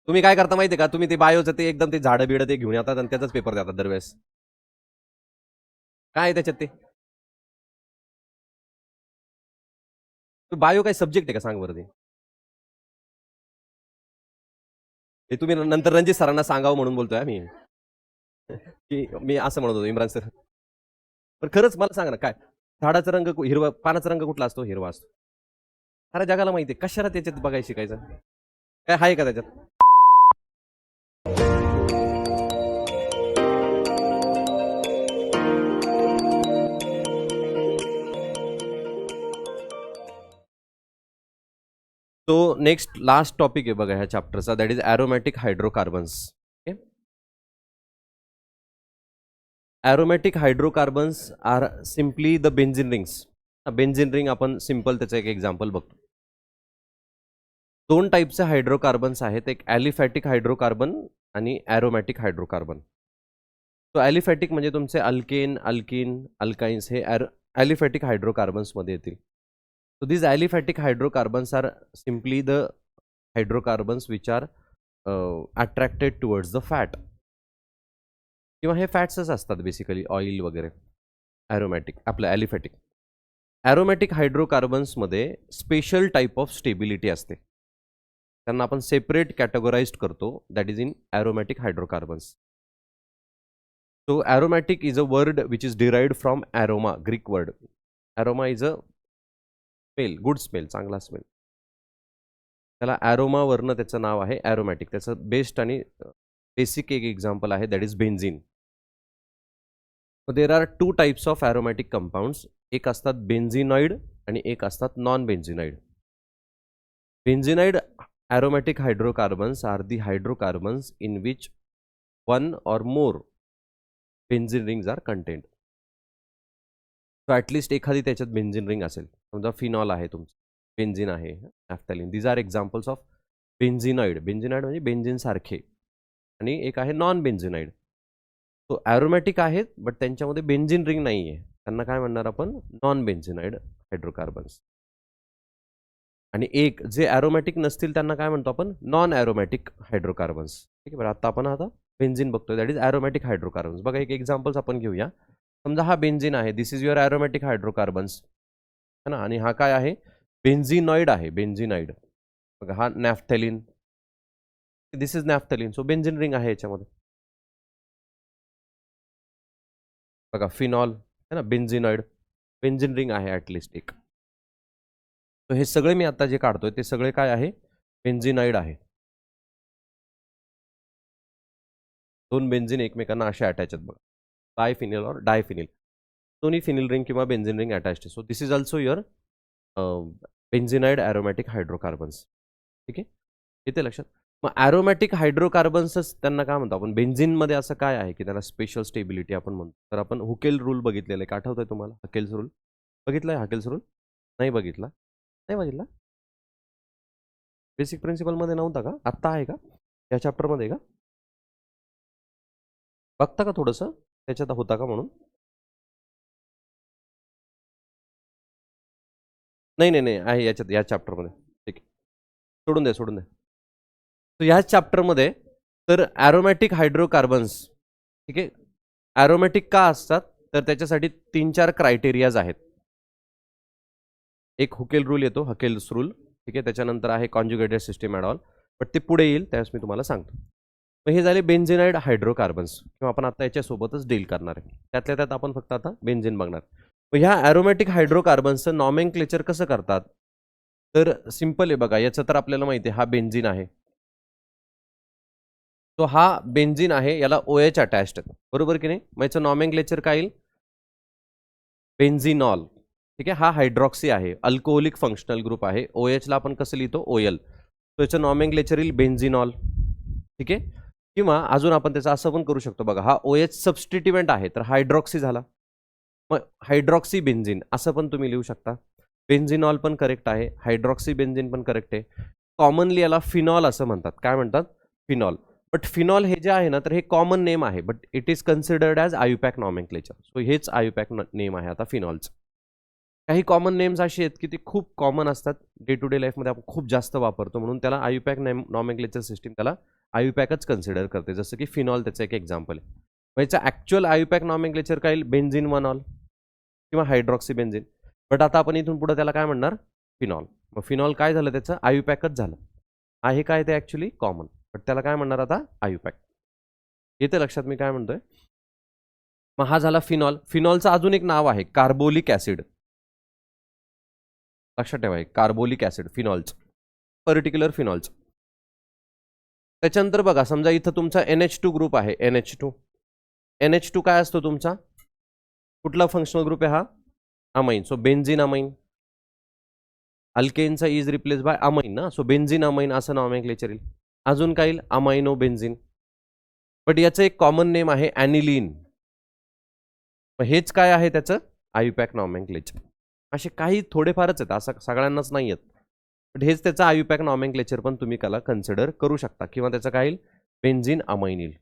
तुम्ही काय करता माहिती का, तुम्ही ते बायोचं ते एकदम ते झाडं बिडं ते घेऊन येतात आणि त्याचाच पेपर देतात दरवेळेस. काय आहे त्याच्यात ते? बायो काय सब्जेक्ट आहे का, सांग बरं ते. हे तुम्ही नंतर रणजित सरांना सांगावं म्हणून बोलतोय आम्ही, की मी असं म्हणत होतो इम्रान सर. पण खरंच मला सांगा ना, काय झाडाचा रंग हिरवा, पानाचा रंग कुठला असतो? हिरवा असतो. साऱ्या जगाला माहिती आहे, कशाला त्याच्यात बघायला शिकायचं? काय आहे का त्याच्यात? तो नेक्स्ट लास्ट टॉपिक आहे बघा ह्या चॅप्टरचा, that is aromatic hydrocarbons. Okay, aromatic hydrocarbons are simply the benzene rings. Benzene ring आपण सिम्पल त्याचं एक एक्झाम्पल बघतो. दोन टाईपचे हायड्रोकार्बन्स आहेत, एक ॲलिफॅटिक हायड्रोकार्बन आणि ॲरोमॅटिक हायड्रोकार्बन. तो ॲलिफॅटिक म्हणजे तुमचे अल्केन, अल्किन, अल्काइन्स हे ॲलिफॅटिक हायड्रोकार्बन्समध्ये येतील. So these aliphatic hydrocarbons are simply the hydrocarbons which are attracted towards the fat, किंवा हे फॅट्सच असतात बेसिकली, ऑइल वगैरे. ॲरोमॅटिक आपलं ॲलिफॅटिक. ॲरोमॅटिक हायड्रोकार्बन्समध्ये स्पेशल टाईप ऑफ स्टेबिलिटी असते, त्यांना आपण सेपरेट कॅटेगोराइज्ड करतो, that is in aromatic hydrocarbons. So aromatic is a word which is derived from aroma, Greek word. Aroma is a smell, good smell, चांगला smell. त्याला ॲरोमावरनं त्याचं नाव आहे ॲरोमॅटिक. त्याचं बेस्ट आणि बेसिक एक एक्झाम्पल आहे, that is benzene. There are two types of aromatic compounds. एक असतात बेन्झिनॉइड आणि एक असतात non बेन्झिनॉइड. बेन्झिनॉइड aromatic hydrocarbons are the hydrocarbons in which one or more benzene rings are contained. So at least एखादी त्याच्यात बेन्झिन रिंग असेल. समजा फिनॉल आहे तुमचं, बेन्झिन आहे, naphthalene. These are examples of benzenoid. Benzenoid म्हणजे बेन्झिन सारखे. आणि एक आहे नॉन बेन्झिनॉइड. तो ॲरोमॅटिक आहेत बट त्यांच्यामध्ये बेन्झिन रिंग नाही आहे, त्यांना काय म्हणणार आपण? Non benzenoid hydrocarbons. आणि एक जे ॲरोमॅटिक नसतील त्यांना काय म्हणतो आपण? Non aromatic hydrocarbons. ठीक आहे बरं. आता बेन्झिन बघतोय, दॅट इज ॲरोमॅटिक हायड्रोकार्बन्स. बघा एक एक्झाम्पल्स आपण घेऊया. समजा हा बेन्झिन आहे, दिस इज युअर ॲरोमॅटिक हायड्रोकार्बन्स, है ना. आणि हा काय आहे? बेन्झिनॉइड आहे, बेन्झिनॉइड. बघा हा naphthalene, this is naphthalene. So benzene ring आहे याच्यामध्ये. बघा फिनॉल है ना, बेन्झिनॉइड, बेन्झिन रिंग आहे ॲटलिस्ट एक. तर हे सगळे मी आता जे काढतोय ते सगळे काय आहे? बेन्झिनॉइड आहे. दोन बेन्झिन एकमेकांना असे अटॅच आहेत बघा, डायफिनिल और डायफिनिल. दोन्ही फिनिल रिंग किंवा benzene ring attached. So this is also your benzenoid aromatic hydrocarbons. ठीक आहे, येते लक्षात. मग ॲरोमॅटिक हायड्रोकार्बन्सच त्यांना काय म्हणतो आपण? बेन्झिनमध्ये असं काय आहे की त्याला स्पेशल स्टेबिलिटी आपण म्हणतो? तर आपण हुकेल रूल बघितलेला आहे, आठवतंय तुम्हाला? हकेल्स रूल बघितलाय? हकेल्स रूल नाही बघितला? नाही बघितला? बेसिक प्रिन्सिपलमध्ये नव्हता का? आत्ता आहे का या चॅप्टरमध्ये का? बघता का थोडंसं त्याच्यात होता का म्हणून? नाही नाही नाही, आहे याच्यात, या चॅप्टरमध्ये. ठीक आहे, सोडून द्या सोडून द्या. तर ह्या चॅप्टरमध्ये तर ॲरोमॅटिक हायड्रोकार्बन्स, ठीक आहे, ॲरोमॅटिक का असतात तर त्याच्यासाठी 3-4 क्रायटेरियाज आहेत. एक हुकेल रूल येतो, हकेल्स रूल. ठीक आहे, त्याच्यानंतर आहे conjugated system add all, but ते पुढे येईल त्यावेळेस मी तुम्हाला सांगतो. मग हे झाले बेन्झिनाइड हायड्रोकार्बन्स, किंवा आपण आता याच्यासोबतच डील करणार आहे. त्यातल्या त्यात आपण फक्त आता बेन्झिन बघणार. मग ह्या ॲरोमॅटिक हायड्रोकार्बन्सचं नॉमेनक्लेचर कसं करतात? तर सिम्पल आहे बघा. याचं तर आपल्याला माहिती आहे, हा बेन्झिन आहे. तो हा बेन्झिन आहे, याला OH अटॅच्ड आहे, बरोबर की नाही? मग याचं नॉमेनक्लेचर काय येईल? बेन्झिनॉल. ठीक आहे, हा हायड्रॉक्सी आहे, अल्कोहोलिक फंक्शनल ग्रुप आहे. OH ला आपण कसं लिहितो? OL. तो याचं नॉमेनक्लेचर येईल बेन्झिनॉल. ठीक आहे, किंवा अजून आपण त्याचं असं पण करू शकतो बघा, हा OH सबस्टिट्युएंट आहे तर हायड्रॉक्सी झाला, मग हायड्रॉक्सी बेन्झिन असं पण तुम्ही लिहू शकता. बेन्झिनॉल पण करेक्ट आहे, हायड्रॉक्सी बेन्झिन पण करेक्ट आहे. कॉमनली याला फिनॉल असं म्हणतात. काय म्हणतात? फिनॉल. बट फिनॉल हे जे आहे ना, तर हे कॉमन नेम आहे, but it is considered as IUPAC nomenclature. So हेच आयुपॅक नेम आहे आता फिनॉलचं. काही कॉमन नेम्स असे आहेत की ते खूप कॉमन असतात, डे टू डे लाईफमध्ये आपण खूप जास्त वापरतो, म्हणून त्याला आयुपॅक नॉमेनक्लेचर सिस्टीम त्याला आयुपॅकच कन्सिडर करते. जसं की फिनॉल त्याचं एक एक्झाम्पल आहे. मग याचं ॲक्च्युअल आयुपॅक नॉमेनक्लेचर काय येईल? बेन्झिन 1 किंवा हायड्रॉक्सी बेन्झिन. बट आता आपण इथून पुढे त्याला काय म्हणणार? फिनॉल. मग फिनॉल काय झालं? त्याचं आयुपॅकच झालं. आहे काय ते ॲक्च्युली कॉमन, बट त्याला काय म्हणणार आता? आयुपॅक. येते लक्षात मी काय म्हणतोय? मग हा झाला फिनॉल. फिनॉलचं अजून एक नाव आहे कार्बोलिक ॲसिड. लक्षात ठेवा, carbolic acid phenols, particular phenols. त्याच्यानंतर बघा, समजा इथं तुमचा NH2 ग्रुप आहे. NH2 काय असतो तुमचा? कुठला फंक्शनल ग्रुप आहे हा? अमाइन. So benzene amine. अल्केनचा इज रिप्लेस बाय अमाइन ना, सो बेन्झिन अमाइन असं नॉमेनक्लेचर येईल. अजून काय येईल? Amino benzene. बट याचं एक कॉमन नेम आहे ॲनिलीन. मग हेच काय आहे त्याचं? आयुपॅक नॉमेनक्लेचर. असे काही थोडेफारच आहेत, असं सगळ्यांनाच नाही आहेत, बट हेच त्याचं आयुपॅक नॉमेनक्लेचर पण तुम्ही त्याला कन्सिडर करू शकता. किंवा त्याचं काय येईल? बेन्झिन अमाइन येईल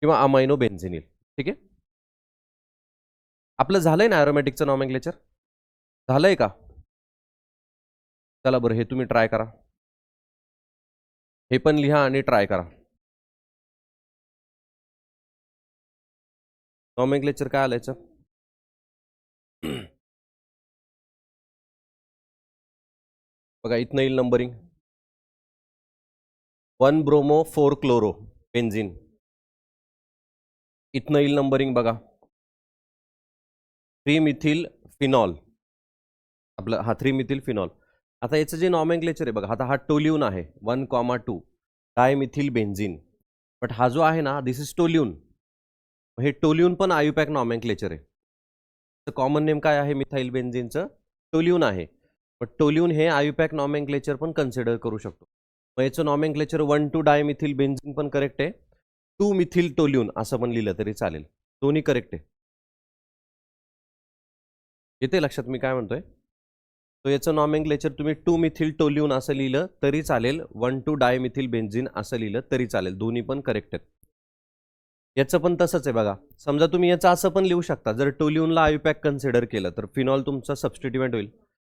किंवा अमाइनो बेन्झिन येईल. ठीक आहे, आपलं झालंय ना ॲरोमॅटिकचं नॉमेनक्लेचर? झालंय का? चला बरं, हे तुम्ही ट्राय करा. हे पण लिहा आणि ट्राय करा. नॉमेनक्लेचर काय आलायचं? बघा, इथनं येईल नंबरिंग. 1 bromo 4 chloro benzene. इथनं येईल नंबरिंग बघा. 3 मिथिल फिनॉल. आपलं हा 3 मिथिल फिनॉल. आता याचं जे नॉमेनक्लेचर आहे बघा, आता हा टोल्यून आहे 1,2 डायमिथिल बेन्झिन. बट हा जो आहे ना, दिस इज टोल्यून. हे टोल्यून पण आयुपॅक नॉमेनक्लेचर आहे. कॉमन नेम काय आहे मिथाइल बेन्झिनचं? टोल्यून आहे. बट टोल्यून हे आयुपॅक नॉमेनक्लेचर पण कन्सिडर करू शकतो. मग याचं नॉमेनक्लेचर 1,2 डायमिथिल बेन्झिन पण करेक्ट आहे. 2 मिथिल टोल्यून असं पण लिहिलं तरी चालेल, दोन्ही करेक्ट आहे. येते लक्षात मी काय म्हणतोय? तो याचं नॉमेनक्लेचर तुम्ही 2 मिथिल टोल्यून असं लिहिलं तरी चालेल, 1,2 डायमिथिल बेन्झिन असं लिहिलं तरी चालेल, दोन्ही पण करेक्ट आहेत. याचं पण तसंच आहे बघा. समजा तुम्ही याचं असं पण लिहू शकता, जर टोल्यूनला आयुपॅक कन्सिडर केलं तर फिनॉल तुमचा सबस्टिट्युएंट होईल.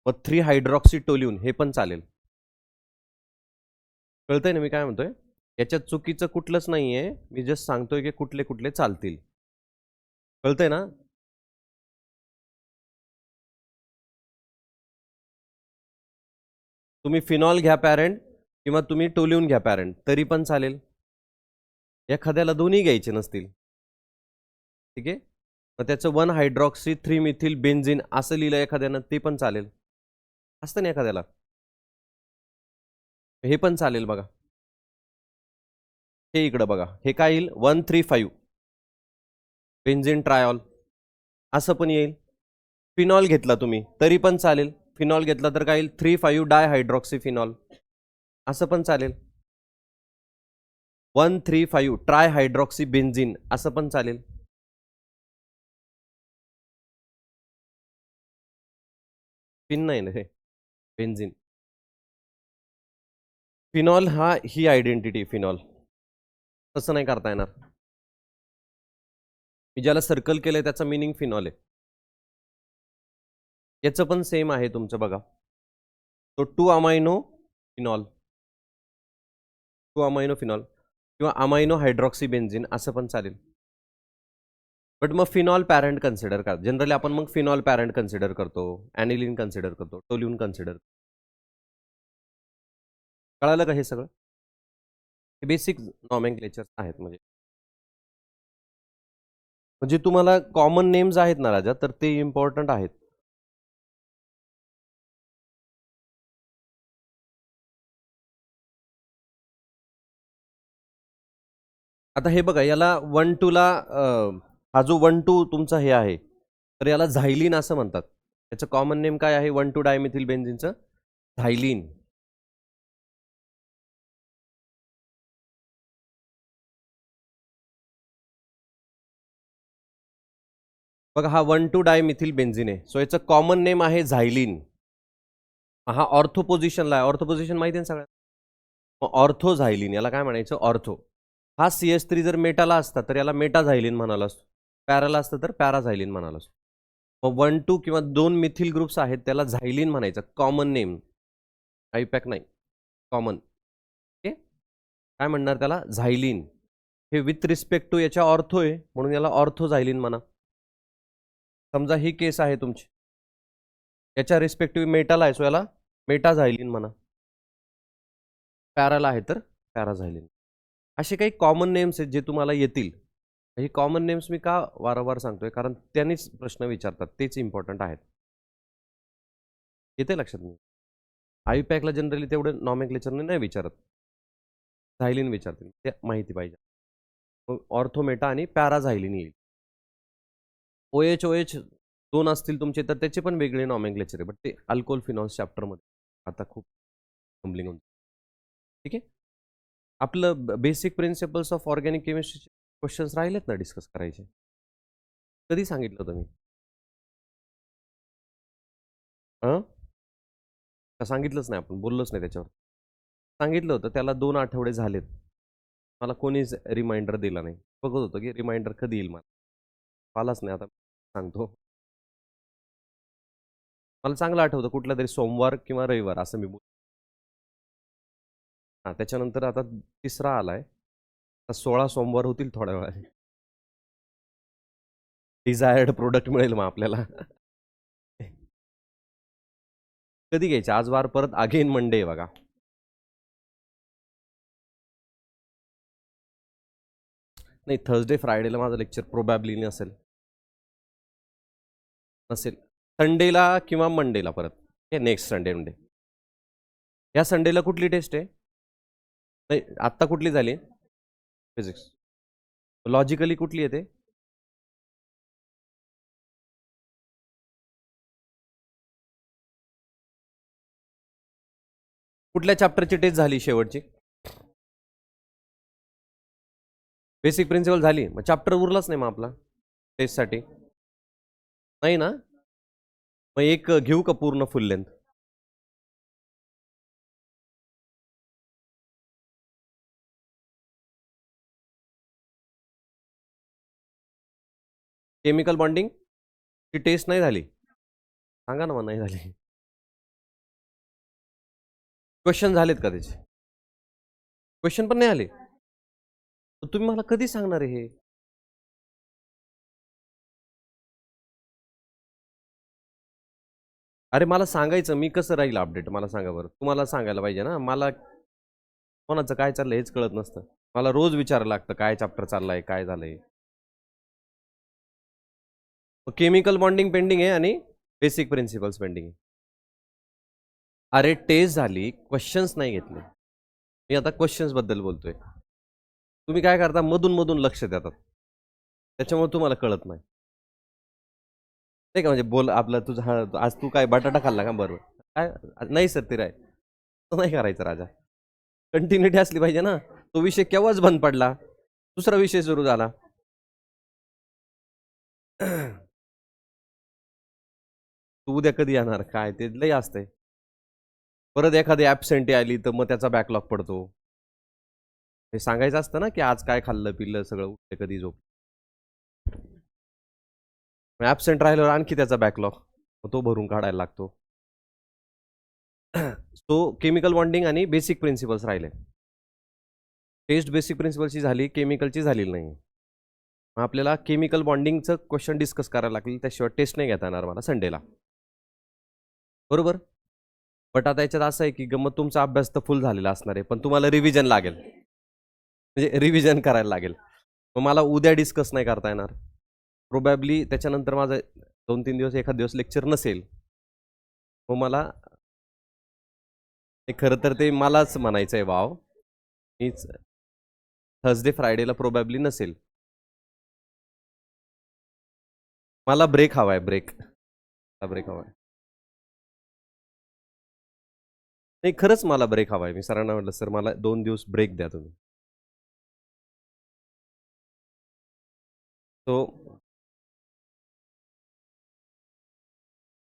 मग 3 हायड्रॉक्सी टोल्यून हे पण चालेल. कळतंय ना मी काय म्हणतोय? याच्यात चुकीचं कुठलंच नाहीये, मी जस्ट सांगतोय की कुठले कुठले चालतील. कळतंय ना? तुम्ही फिनॉल घ्या पॅरेंट किंवा तुम्ही टोल्यून घ्या पॅरेंट तरी पण चालेल. एखाद्याला दोन्ही घ्यायचे नसतील. ठीक आहे, मग त्याचं 1 हायड्रॉक्सी 3 मिथिल बेन्झिन असं लिहिलं एखाद्यानं ते पण चालेल. असतं ना एखाद्याला, हे पण चालेल बघा. हे इकडं बघा, हे काय येईल? 1,3,5 बेन्झिन ट्रायॉल असं पण येईल. फिनॉल घेतला तुम्ही तरी पण चालेल. फिनॉल घेतला तर काय येईल? 3,5 डायहायड्रॉक्सी फिनॉल असं पण चालेल. 1,3,5 ट्रायहायड्रॉक्सी बेन्झिन असं पण चालेल. फिन नाही ना हे, बेन्झिन. फिनॉल हा ही आयडेंटिटी फिनॉल, तसं नाही करता येणार. मी ज्याला सर्कल केलंय त्याचा मिनिंग फिनॉल आहे. याचं पण सेम आहे तुमचं बघा. तो 2 अमायनो फिनॉल, 2 अमायनो फिनॉल किंवा अमायनो हायड्रॉक्सी बेन्झिन असं पण चालेल. बट मग फिनॉल पॅरेंट कन्सिडर करा. जनरली आपण मग फिनॉल पॅरेंट कन्सिडर करतो, ॲनिलीन कन्सिडर करतो, टोल्यून कन्सिडर. कळालं का हे सगळं? हे बेसिक नॉमेनक्लेचर आहेत. म्हणजे तुम्हाला कॉमन नेम्स आहेत ना राजा, तर ते इम्पॉर्टंट आहेत. आता हे बघा, याला 1,2 ला हा जो 1,2 तुमचा हे आहे, तर याला झायलीन असं म्हणतात. याचं कॉमन नेम काय आहे 1,2 डायमिथिल बेन्झिनचं? झायलीन. बघा, हा 1,2 डायमिथिल बेन्झिन आहे, सो याचं कॉमन नेम आहे झायलीन. हा ऑर्थो पोझिशनला आहे. ऑर्थो पोझिशन माहिती आहे ना सगळ्यात? ऑर्थो झायलीन याला काय म्हणायचं? ऑर्थो. हा CH3 जर मेटाला असता तर याला मेटा झायलीन म्हणाला असतो, पॅराला असतं तर पॅरा झायलीन म्हणाला असतो. मग 1-2 किंवा 2 मिथिल ग्रुप्स आहेत त्याला झायलिन म्हणायचं, कॉमन नेम. आयपॅक नाही, कॉमन. ओके, काय म्हणणार त्याला? झायलिन. हे विथ रिस्पेक्ट टू याच्या ऑर्थो आहे म्हणून याला ऑर्थो झायलिन म्हणा. समजा ही केस आहे तुमची, याच्या रिस्पेक्टिव्ह मेटाला आहे सो याला मेटाझायलिन म्हणा. पॅराला आहे तर पॅराझायलिन. असे काही कॉमन नेम्स आहेत जे तुम्हाला येतील. हे कॉमन नेम्स मी का वारंवार सांगतोय, कारण त्यांनीच प्रश्न विचारतात, तेच इम्पॉर्टंट आहेत. येते लक्षात नाही. आयपॅकला जनरली तेवढं नॉमेनक्लेचरने नाही विचारत, झायलिन विचारतील, ते माहिती पाहिजे. मग ऑर्थोमेटा आणि पॅराझायलिन येईल. OH दोन असतील तुमचे तर त्याचे पण वेगळे नॉमेनक्लेचर आहे, बट ते अल्कोहोल फिनॉल्स चॅप्टरमध्ये आता खूप कंप्लिंग होतं. ठीक आहे, आपलं बेसिक प्रिन्सिपल्स ऑफ ऑर्गॅनिक केमिस्ट्रीचे क्वेश्चन्स राहिलेत ना डिस्कस करायचे. कधी सांगितलं होतं मी? सांगितलंच नाही, आपण बोललोच नाही त्याच्यावर. सांगितलं होतं त्याला 2 आठवडे झालेत, मला कोणीच रिमाइंडर दिला नाही. बघत होतं की रिमाइंडर कधी येईल, मला आलाच नाही. आता सांगतो, मला चांगलं आठवतं कुठला तरी सोमवार किंवा रविवार असं मी बोल. हां, त्याच्यानंतर आता 3रा आलाय, 16 सोमवार होतील थोड्या वेळाने. डिझायर्ड प्रोडक्ट मिळेल मग आपल्याला. कधी घ्यायचे? आज वार परत अगेन मंडे आहे बघा. नाही, थर्सडे फ्रायडेला माझं लेक्चर प्रोबॅबली नसेल. संडेला किंवा मंडेला परत. हे नेक्स्ट संडे मंडे. या संडेला कुठली टेस्ट आहे? नाही, आत्ता कुठली झाली? फिजिक्स. लॉजिकली कुठली येते? कुठल्या चॅप्टरची टेस्ट झाली शेवटची? बेसिक प्रिन्सिपल झाली, मग चॅप्टर उरलाच नाही मग आपला टेस्टसाठी. नाही ना, मग एक घेऊ का पूर्ण फुल लेंथ? केमिकल बॉन्डिंग ची टेस्ट नाही झाली? सांगा ना मग, नाही झाली. क्वेश्चन झालेत का त्याचे? क्वेश्चन पण नाही आले, तुम्ही मला कधी सांगणार आहे हे? अरे मला सांगायचं, मी कसं राहील अपडेट मला सांगा बरं. तुम्हाला सांगायला पाहिजे ना, मला कोणाचं काय चाललंय हेच कळत नसतं. मला रोज विचारायला लागतं काय चॅप्टर चाललाय, काय झालंय. केमिकल बॉन्डिंग पेंडिंग आहे आणि बेसिक प्रिन्सिपल्स पेंडिंग आहे. अरे टेस्ट झाली, क्वेश्चन्स नाही घेतले. मी आता क्वेश्चन्स बद्दल बोलतोय. तुम्ही काय करता, मधून मधून लक्ष देतात, त्याच्यामुळे तुम्हाला कळत नाही. नाही का, म्हणजे बोल आपला तुझा आज तू काय बटाटा खाल्ला का? बरोबर. काय नाही सर, ते नाही करायचं राजा. कंटिन्युटी असली पाहिजे ना. तो विषय केव्हाच बंद पडला, दुसरा विषय सुरू झाला. तू उद्या कधी येणार काय ते लय असतंय. परत एखादी ॲबसेंटी आली तर मग त्याचा बॅकलॉग पडतो. हे सांगायचं असतं ना की आज काय खाल्लं पिल्लं सगळं, उठले कधी झोप. ॲबसेंट राहिल्यावर आणखी त्याचा बॅकलॉग, तो भरून काढायला लागतो. सो केमिकल बॉन्डिंग आणि बेसिक प्रिन्सिपल्स राहिले. टेस्ट बेसिक प्रिन्सिपलची झाली, केमिकलची झालेली नाही. मग आपल्याला केमिकल बॉन्डिंगचं क्वेश्चन डिस्कस करायला लागेल, त्याशिवाय टेस्ट नाही घेता येणार मला संडेला, बरोबर. बट आता याच्यात असं आहे की गमत तुमचा अभ्यास तर फुल झालेला असणार आहे, पण तुम्हाला रिव्हिजन लागेल, म्हणजे रिव्हिजन करायला लागेल. मग मला उद्या डिस्कस नाही करता येणार प्रोबॅबली. त्याच्यानंतर माझं 2-3 दिवस एखाद दिवस लेक्चर नसेल. मग मला खरं तर ते मलाच म्हणायचं आहे वाव, मीच थर्सडे फ्रायडेला प्रोबॅबली नसेल. मला ब्रेक हवाय, ब्रेक हवाय. नाही खरंच मला ब्रेक हवाय. मी सरांना म्हटलं सर मला 2 दिवस ब्रेक द्या तुम्ही.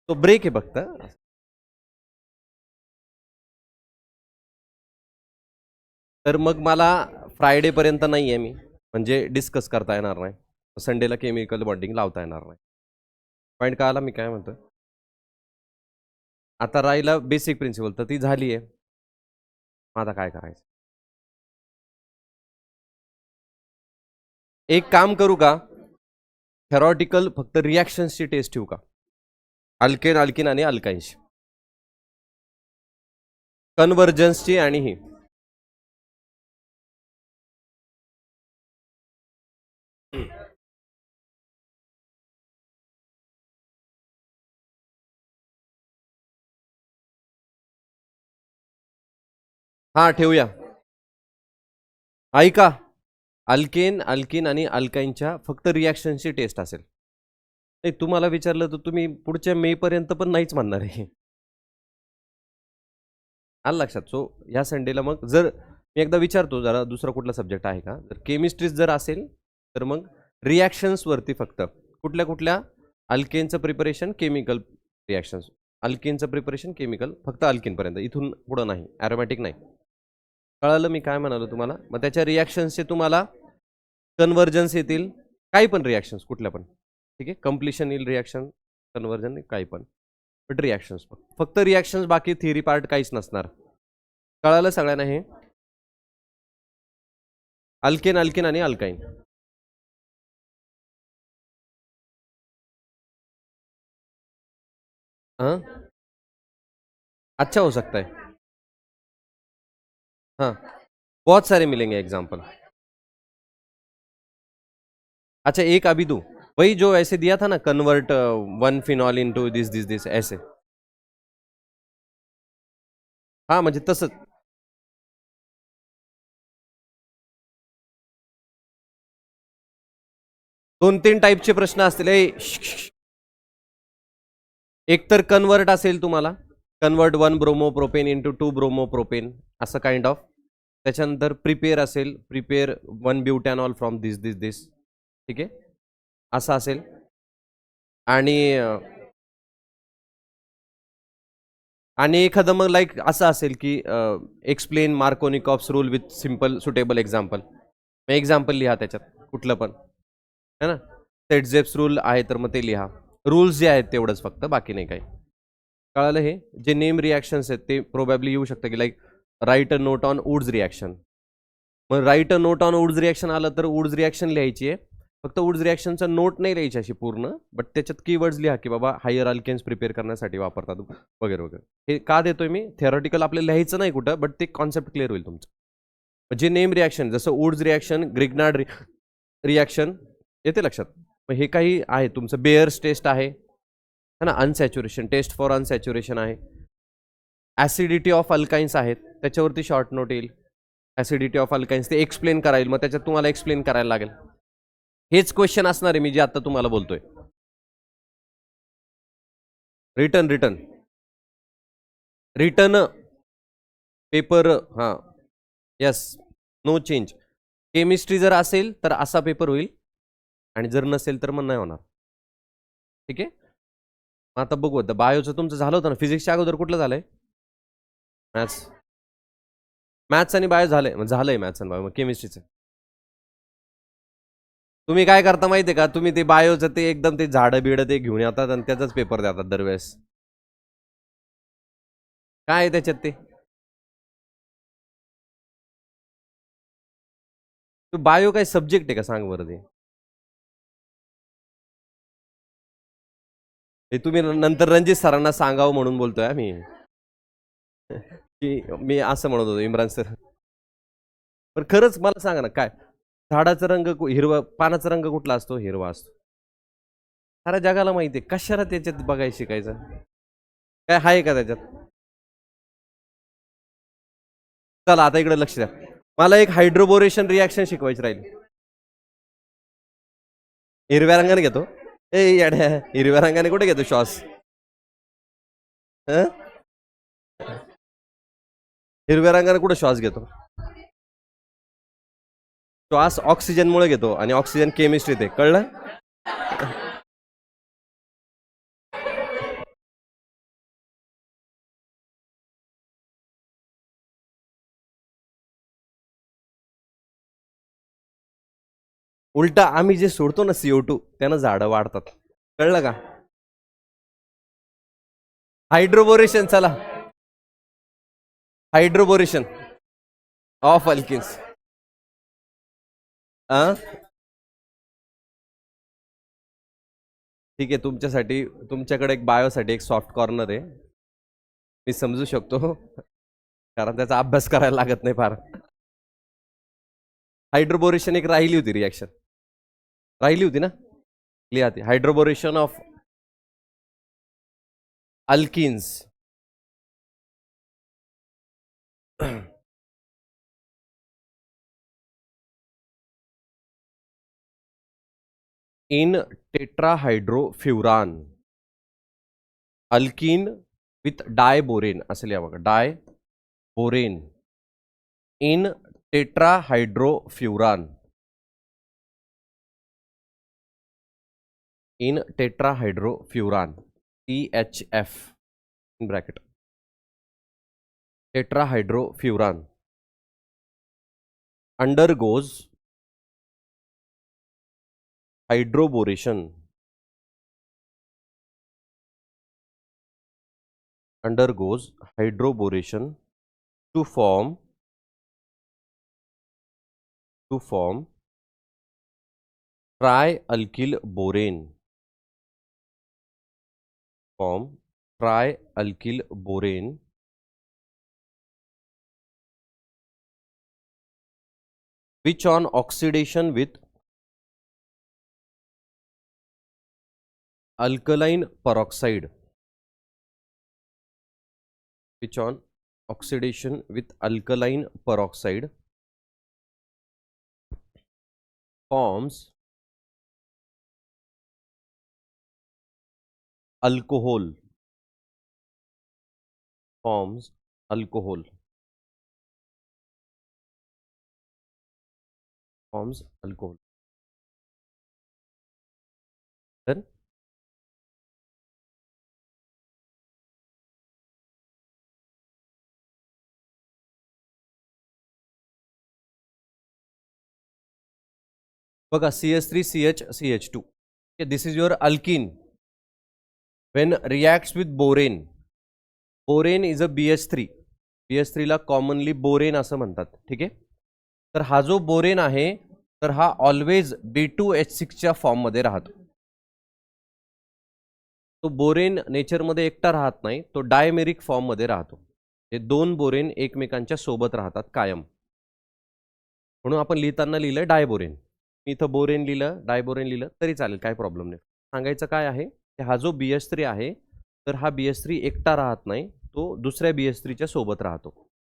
तो ब्रेक आहे फक्त. तर मग मला फ्रायडेपर्यंत नाही आहे, मी म्हणजे डिस्कस करता येणार नाही. संडेला केमिकल बॉन्डिंग लावता येणार नाही. पॉईंट कळाला मी काय म्हणतो? आता राहिला बेसिक प्रिन्सिपल, तर ती झाली आहे. आता काय करायचं? एक काम करू का? थेरॉटिकल फक्त रिॲक्शन्सची टेस्ट ठेवू का? अल्केन, अल्किन आणि अल्काइनची, कन्व्हर्जन्सची आणि ही. हा ठेवूया. ऐका, अल्केन, अल्किन आणि अल्काइनच्या फक्त रिॲक्शनची टेस्ट असेल. नाही, तुम्हाला विचारलं तर तुम्ही पुढच्या मे पर्यंत पण नाहीच म्हणणार आहे. आलं लक्षात? सो ह्या संडेला मग जर मी एकदा विचारतो जरा दुसरा कुठला सब्जेक्ट आहे का, जर केमिस्ट्रीज जर असेल तर मग रिॲक्शन्सवरती फक्त कुठल्या कुठल्या अल्केनचं प्रिपरेशन, केमिकल रिॲक्शन्स, अल्केनचं प्रिपरेशन केमिकल, फक्त अल्किनपर्यंत, इथून पुढं नाही, ॲरोमॅटिक नाही. कळालं मी काय म्हणालो तुम्हाला? मग त्याच्या रिॲक्शन्सचे तुम्हाला कन्व्हर्जन्स येतील, काही पण रिॲक्शन्स कुठल्या पण, ठीक आहे, कम्प्लिशन येईल रिॲक्शन, कन्व्हर्जन काही पण, बट रिॲक्शन्स फक्त रिॲक्शन्स, बाकी थिअरी पार्ट काहीच नसणार. कळालं सगळ्यांना हे? अल्केन, अल्किन आणि अल्काइन. हाँ, अच्छा हो सकता है. हाँ, बहुत सारे मिलेंगे एग्जाम्पल. अच्छा एक अभी दूं, वही जो ऐसे दिया था ना, कन्वर्ट वन फिनॉल इनटू दिस दिस दिस, ऐसे. हाँ म्हणजे तसंच. दोन तीन टाईपचे प्रश्न असतील. एक तर कन्वर्ट असेल तुम्हाला, convert one bromopropane into two bromopropane, असं काइंड ऑफ. त्याच्यानंतर प्रिपेअर असेल, प्रिपेअर वन ब्युटॅनॉल फ्रॉम दिस दिस दिस, ठीक आहे, असं असेल. आणि एखादं मग लाईक असं असेल की explain Markovnikov's rule with simple suitable example. Example लिहा त्याच्यात कुठलं पण, है ना. सेटझेप्स रूल आहे तर मग ते लिहा. रूल्स जे आहेत तेवढंच फक्त, बाकी नाही काही. कळालं हे? जे नेम रिॲक्शन्स आहेत ते प्रोबॅबली येऊ शकतं की like write a note on Wurtz reaction. मग write a note on Wurtz reaction आलं तर वुड्स रिॲक्शन लिहायची आहे. फक्त वुड्स रिॲक्शनचा नोट नाही लिहायची अशी पूर्ण, बट त्याच्यात कीवर्ड्स लिहा की बाबा हायर अल्केन्स प्रिपेअर करण्यासाठी वापरतात वगैरे वगैरे. हे का देतोय मी? थेरॉटिकल आपल्याला लिहायचं नाही कुठं, बट ते कॉन्सेप्ट क्लिअर होईल तुमचं. जे नेम रिॲक्शन, जसं वुड्स रिॲक्शन, ग्रिग्नार्ड रिॲक्शन, येते लक्षात? मग हे काही आहे तुमचं, बेअर्स टेस्ट आहे है ना, अनसॅच्युरेशन, टेस्ट फॉर अनसॅच्युरेशन आहे. ॲसिडिटी ऑफ अल्काइन्स आहेत, त्याच्यावरती शॉर्ट नोट येईल. ॲसिडिटी ऑफ अल्काइन्स ते एक्सप्लेन करायला, मग त्याच्यात तुम्हाला एक्सप्लेन करायला लागेल. हेच क्वेश्चन असणार आहे मी जे आता तुम्हाला बोलतोय. रिटर्न रिटर्न रिटर्न पेपर, हां, यस, नो चेंज. केमिस्ट्री जर असेल तर असा पेपर होईल, आणि जर नसेल तर मग नाही होणार. ठीक आहे. आता बघू, आता बायोचं तुमचं झालं होतं ना, फिजिक्सच्या अगोदर कुठलं झालंय? मॅथ्स. मॅथ्स आणि बायो झालंय मॅथ्स आणि बायो, मग केमिस्ट्रीचं तुम्ही काय करता माहिती आहे का? तुम्ही ते बायोचं ते एकदम ते झाडं बिडं ते घेऊन येतात आणि त्याचाच पेपर देतात दरवेळेस. काय आहे त्याच्यात ते? बायो काय सब्जेक्ट आहे का? सांग बरं ते. हे तुम्ही नंतर रणजित सरांना सांगावं म्हणून बोलतोय आम्ही, की मी असं म्हणत होतो इम्रान सर. पण खरंच मला सांगा ना, काय झाडाचा रंग हिरवा, पानाचा रंग कुठला असतो? हिरवा असतो. साऱ्या जगाला माहिती आहे, कशाला त्याच्यात बघायला शिकायचं? काय आहे का त्याच्यात? चला आता इकडे लक्ष द्या. मला एक हायड्रोबोरेशन रिॲक्शन शिकवायची राहील. हिरव्या रंगाने घेतो. येड्या, हिरव्या रंगाने कुठे घेतो श्वास? हिरव्या रंगाने कुठे श्वास घेतो? श्वास ऑक्सिजनमुळे घेतो, आणि ऑक्सिजन केमिस्ट्रीत आहे, कळलं? उलटा आम्ही जे सोडतो ना CO2, त्यानं झाडं वाढतात, कळलं का? हायड्रोबोरेशन, चला हायड्रोबोरेशन ऑफ अल्किन्स. ठीक आहे, तुमच्यासाठी तुमच्याकडे एक बायोसाठी एक सॉफ्ट कॉर्नर आहे, मी समजू शकतो, कारण त्याचा अभ्यास करायला लागत नाही फार. हायड्रोबोरेशन एक राहिली होती रिॲक्शन, राहिली होती ना, लिहा ती. Hydroboration of alkenes in tetrahydrofuran. Alkene with diborane असं लिहा बघा, diborane in tetrahydrofuran. In tetrahydrofuran, THF in bracket, tetrahydrofuran undergoes hydroboration to form trialkyl borane, which on oxidation with alkaline peroxide, forms alcohol. Then बघा, CH3CH2, this is your alkene when reacts with borane. Borane is a BH3. BH3 ला commonly borane असं म्हणतात. ठीक आहे, तर हा जो borane आहे तर हा ऑलवेज B2H6 च्या फॉर्म मध्ये राहतो. तो बोरेन नेचरमध्ये एकटा राहत नाही, तो डायमेरिक फॉर्म मध्ये राहतो. हे दोन बोरेन एकमेकांच्या सोबत राहतात कायम, म्हणून आपण लिहिताना लिहिलं डायबोरेन. मी इथं बोरेन लिहिलं, डायबोरेन लिहिलं तरी चालेल, काय प्रॉब्लेम नाही. सांगायचं काय आहे की हा जो BH3 आहे तर हा BH3 एकटा राहत नाही, तो दुसऱ्या BH3 च्या सोबत राहतो,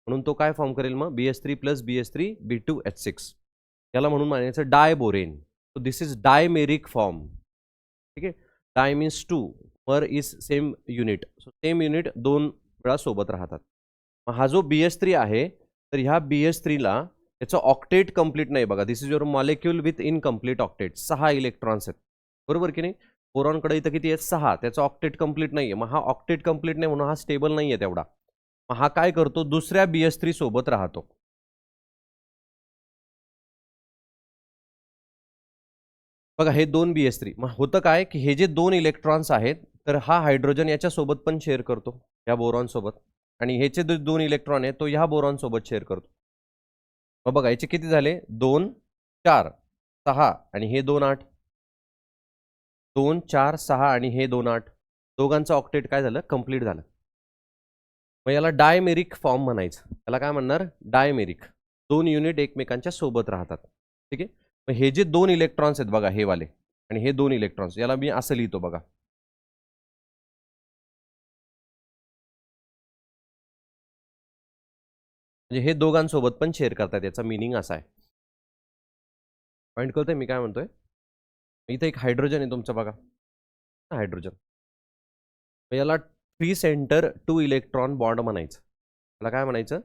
म्हणून तो काय फॉर्म करेल मग BH3 प्लस BH3 B2H6, याला म्हणून म्हणायचं diborane. So this is dimeric form. ठीक आहे, di means two, per is same unit, so same unit दोन वेळा सोबत राहतात. हा जो BH3 आहे तर ह्या BH3 ला त्याचं ऑक्टेट कंप्लीट नाही बघा. This is your molecule with incomplete octet. 6 electrons आहेत, बरोबर की नाही. बोरॉनकडे इथं किती आहेत? 6. त्याचं ऑक्टेट कंप्लीट नाहीये, मग हा ऑक्टेट कंप्लीट नाही म्हणून हा स्टेबल नाहीये तेवढा. मग हा काय करतो, दुसऱ्या BH3 सोबत राहतो. बघा हे दोन BH3, मग होतं काय की हे जे दोन इलेक्ट्रॉन्स आहेत तर हा हायड्रोजन याच्या सोबत पण शेअर करतो, या बोरॉन सोबत, आणि ह्याचे दोन इलेक्ट्रॉन आहेत तो ह्या बोरॉन सोबत शेअर करतो. मग बघा याचे किती झाले, 2 4 6 आणि हे 2 8, 2 4 6 आणि हे 2 8, दोघांचं ऑक्टेट काय झालं, कंप्लीट झालं. मग याला डायमेरिक फॉर्म म्हणायचं. याला काय म्हणणार, डायमेरिक. दोन युनिट एकमेकांच्या सोबत राहतात. ठीक आहे, मग हे जे दोन इलेक्ट्रॉन्स आहेत बघा, हे वाले आणि हे दोन इलेक्ट्रॉन्स, याला मी असं लिहितो बघा, म्हणजे हे दोघांसोबत पण शेअर करतात, याचा मिनिंग असा आहे. पॉईंट करतोय मी काय म्हणतोय. इथे एक हायड्रोजन आहे तुमचं बघा, हायड्रोजन, याला 3 सेंटर 2 इलेक्ट्रॉन बॉन्ड म्हणायचं. याला काय म्हणायचं,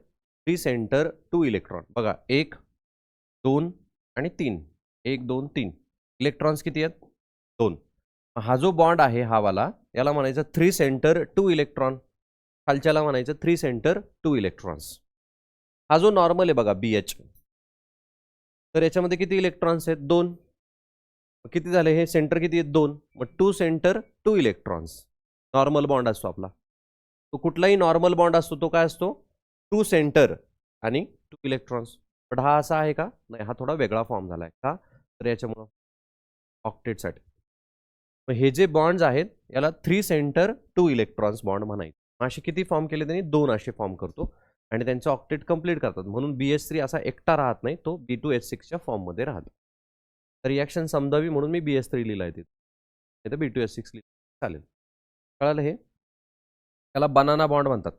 3 सेंटर 2 इलेक्ट्रॉन. बघा 1 2 आणि 3, 1 2 3 इलेक्ट्रॉन्स किती आहेत, 2. हा जो बॉन्ड आहे हा वाला, याला म्हणायचं 3 सेंटर 2 इलेक्ट्रॉन, खालच्याला म्हणायचं 3 सेंटर 2 इलेक्ट्रॉन्स. हा जो नॉर्मल आहे बघा BH, तर याच्यामध्ये किती इलेक्ट्रॉन्स आहेत, 2. किती झाले, हे सेंटर किती आहेत, 2, मग 2 सेंटर 2 इलेक्ट्रॉन्स, नॉर्मल बॉन्ड असतो आपला. तो कुठलाही नॉर्मल बॉन्ड असतो तो काय असतो, 2 सेंटर आणि 2 इलेक्ट्रॉन्स. पण हा असा आहे का, नाही, हा थोडा वेगळा फॉर्म झाला आहे का, तर याच्यामुळं ऑक्टेटसाठी. मग हे जे बॉन्ड्स आहेत याला 3 सेंटर 2 इलेक्ट्रॉन्स बॉन्ड म्हणायचे. असे किती फॉर्म केले त्यांनी, 2 असे फॉर्म करतो आणि त्यांचं ऑक्टेट कंप्लीट करतात. म्हणून BH3 असा एकटा राहत नाही, तो B2H6च्या फॉर्ममध्ये राहतो. तर रिॲक्शन समजावी म्हणून मी BH3 लिहिला आहे तिथे, नाही तर B2H6 लिहिलं चालेल. कळालं हे? त्याला बनाना बॉन्ड म्हणतात.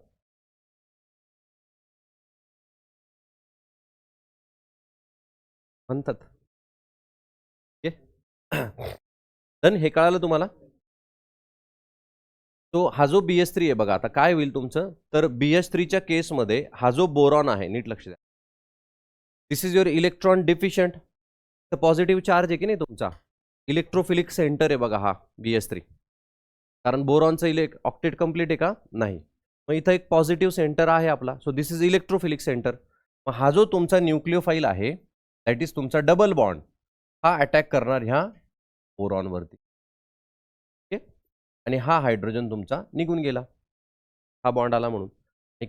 डन, हे कळालं तुम्हाला? तो हा जो BH3 आहे बघा, आता काय होईल तुमचं, तर BH3च्या केसमध्ये हा जो बोरॉन आहे, नीट लक्ष द्या, दिस इज युअर इलेक्ट्रॉन डिफिशियंट. तर पॉझिटिव्ह चार्ज आहे की नाही तुमचा, इलेक्ट्रोफिलिक सेंटर आहे बघा हा BH3, कारण बोरॉनचं ऑक्टेट कंप्लीट आहे का, नाही. मग इथं एक पॉझिटिव्ह सेंटर आहे आपला, so this is electrophilic centre. मग हा जो तुमचा न्यूक्लिओफाईल आहे, दॅट इज तुमचा डबल बॉन्ड, हा अटॅक करणार ह्या बोरॉनवरती. आणि हा हायड्रोजन तुमचा निघून गेला, हा बॉन्ड आला म्हणून.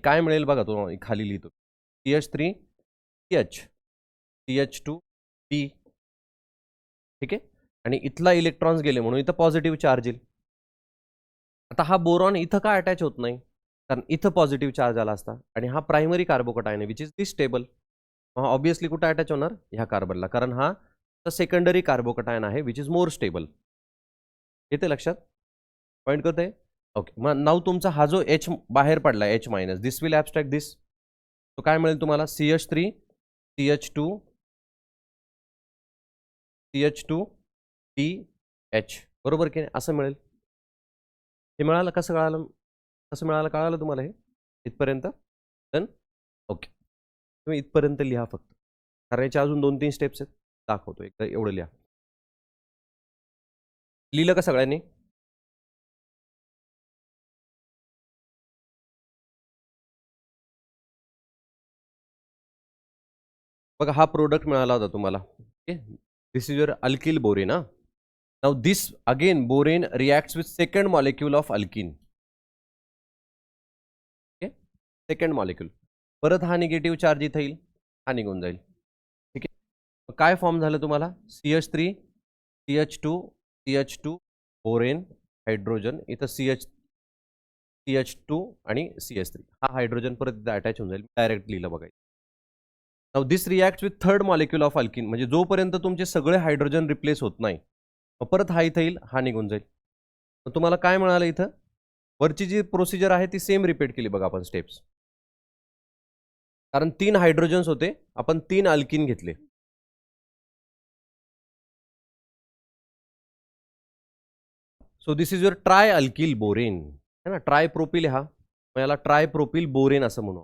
काय मिळेल बघा, तो खाली लिहितो CH3 CH CH2B. ठीक आहे, आणि इथला इलेक्ट्रॉन्स गेले म्हणून इथं पॉझिटिव्ह चार्ज येईल. आता हा बोरॉन इथं का अटॅच होत नाही, कारण इथं पॉझिटिव्ह चार्ज आला असता आणि हा प्रायमरी कार्बोकटायन आहे which is this stable. Obviously कुठं अटॅच होणार, ह्या कार्बनला, कारण हा सेकंडरी कार्बोकटायन आहे विच इज मोर स्टेबल. येते लक्षात, पॉईंट करते. ओके, मग नाव तुमचा हा जो H बाहेर पडला, H minus, this will abstract this. तो काय मिळेल तुम्हाला, CH3 CH2 CH2BH, बरोबर की नाही, असं मिळेल. हे मिळालं, कसं कळालं, कसं मिळालं, कळालं तुम्हाला हे इथपर्यंत? डन. ओके, तुम्ही इथपर्यंत लिहा फक्त, कारण याच्या अजून 2-3 स्टेप्स आहेत, दाखवतो एकदा, एवढं लिहा. लिहिलं का सगळ्यांनी? बघा, हा प्रोडक्ट मिळाला होता तुम्हाला. Okay, this is your alkyl borane. Now this again borane reacts with second molecule of alkene. Okay, second molecule, परत हा निगेटिव्ह चार्ज इथं येईल, हा निघून जाईल. ठीक आहे, काय फॉर्म झालं तुम्हाला, CH3 CH2 बोरेन, हायड्रोजन, इथं CH2 आणि CH3, हा हायड्रोजन परत इथं अटॅच होऊन जाईल, डायरेक्ट लिहिलं बघायचं. Now this react with third molecule of alkene, म्हणजे जोपर्यंत तुमचे सगळे हायड्रोजन रिप्लेस होत नाही, परत हा इथं येईल, हा निघून जाईल. मग तुम्हाला काय मिळालं इथं, वरची जी प्रोसिजर आहे ती सेम रिपीट केली बघा आपण स्टेप्स, कारण 3 हायड्रोजन्स होते, आपण 3 अल्किन घेतले. So this is your try alkyl borane, है ना, ट्राय प्रोपिल हा, मग याला ट्राय प्रोपिल बोरेन असं म्हणू.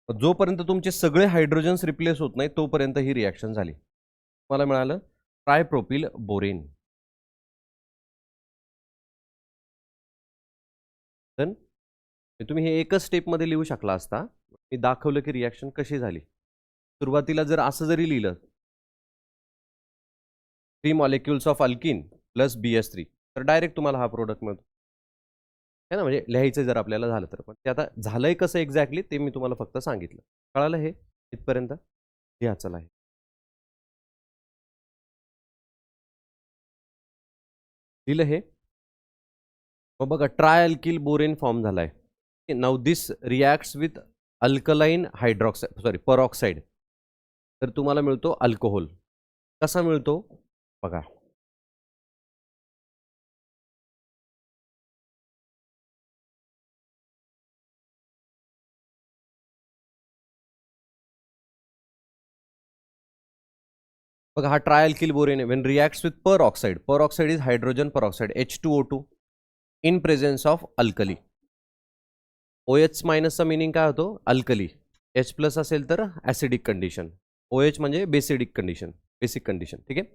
जोपर्यंत तुमचे सगळे हायड्रोजन्स रिप्लेस होत नाही तोपर्यंत ही रिॲक्शन झाली, मला मिळालं ट्रायप्रोपिल बोरेन. तर तुम्ही हे एकच स्टेपमध्ये लिहू शकला असता, मी दाखवलं की रिॲक्शन कशी झाली. सुरुवातीला जर असं जरी लिहिलं, 3 molecules of alkene plus BH3, तर डायरेक्ट तुम्हाला हा प्रोडक्ट मिळतो, है ना, म्हणजे लिहायचं जर आपल्याला झालं तर. पण ते आता झालंय कसं एक्झॅक्टली ते मी तुम्हाला फक्त सांगितलं. कळालं हे इथपर्यंत? लिहा चला हे. लिहिलं हे? मग बघा, ट्राय अल्किल बोरेन फॉर्म झालाय. Now this reacts with alkaline hydroxide, sorry, peroxide, तर तुम्हाला मिळतो अल्कोहोल. कसा मिळतो बघा, बघा, हा ट्राय अल्किल बोरेन आहे. When reacts with peroxide is hydrogen peroxide H2O2 in presence of alkali. OH मायनसचा मिनिंग काय होतो, अल्कली. H प्लस असेल तर ॲसिडिक कंडिशन, OH म्हणजे बेसिडिक कंडिशन, बेसिक कंडिशन. ठीक आहे,